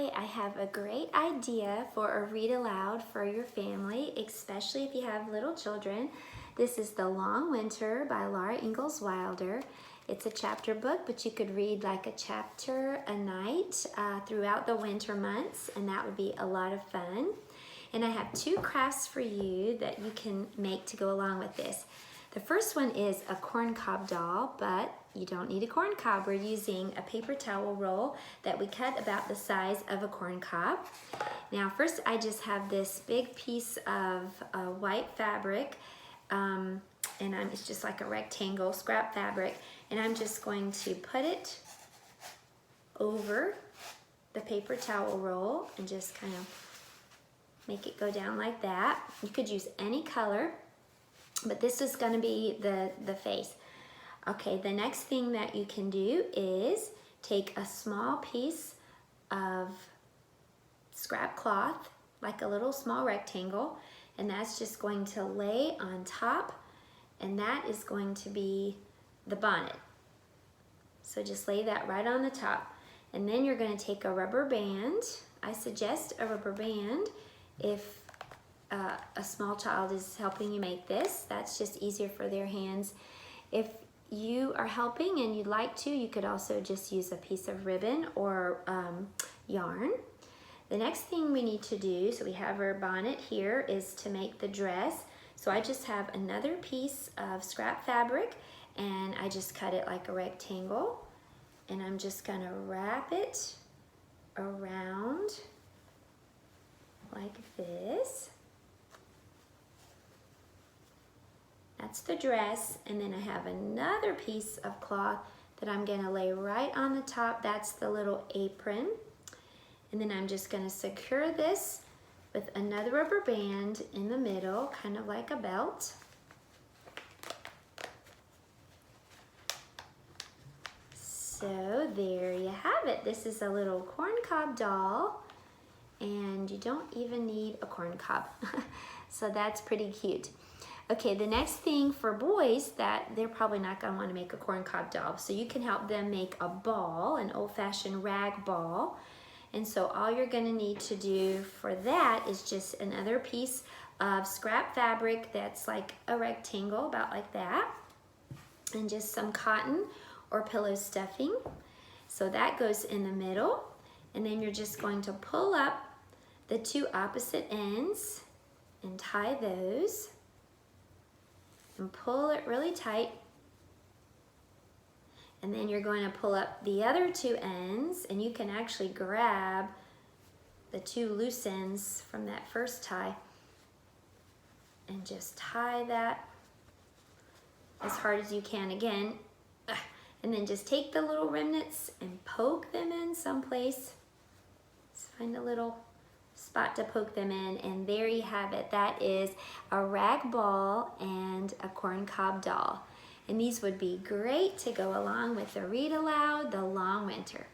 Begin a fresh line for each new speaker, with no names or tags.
Hi, I have a great idea for a read aloud for your family, especially if you have little children. This is The Long Winter by Laura Ingalls Wilder. It's a chapter book, but you could read like a chapter a night throughout the winter months, and that would be a lot of fun. And I have two crafts for you that you can make to go along with this. The first one is a corncob doll, but you don't need a corncob. We're using a paper towel roll that we cut about the size of a corncob. Now first I just have this big piece of white fabric, and it's just like a rectangle scrap fabric, and I'm just going to put it over the paper towel roll and just kind of make it go down like that. You could use any color, but this is going to be the face. Okay, the next thing that you can do is take a small piece of scrap cloth, like a little small rectangle, and that's just going to lay on top, and that is going to be the bonnet. So just lay that right on the top, and then you're going to take a rubber band. I suggest a rubber band if a small child is helping you make this. That's just easier for their hands. If you are helping and you'd like to, you could also just use a piece of ribbon or yarn. The next thing we need to do, so we have our bonnet here, is to make the dress. So I just have another piece of scrap fabric, and I just cut it like a rectangle, and I'm just gonna wrap it around like this. That's the dress, and then I have another piece of cloth that I'm gonna lay right on the top. That's the little apron. And then I'm just gonna secure this with another rubber band in the middle, kind of like a belt. So there you have it. This is a little corncob doll, and you don't even need a corncob. So that's pretty cute. Okay, the next thing for boys, that they're probably not gonna wanna make a corncob doll, so you can help them make a ball, an old-fashioned rag ball. And so all you're gonna need to do for that is just another piece of scrap fabric that's like a rectangle, about like that, and just some cotton or pillow stuffing. So that goes in the middle, and then you're just going to pull up the two opposite ends and tie those. And pull it really tight, and then you're going to pull up the other two ends, and you can actually grab the two loose ends from that first tie and just tie that as hard as you can again, and then just take the little remnants and poke them in someplace. Just find a little spot to poke them in, and there you have it. That is a rag ball and a corncob doll. And these would be great to go along with the read aloud, The Long Winter.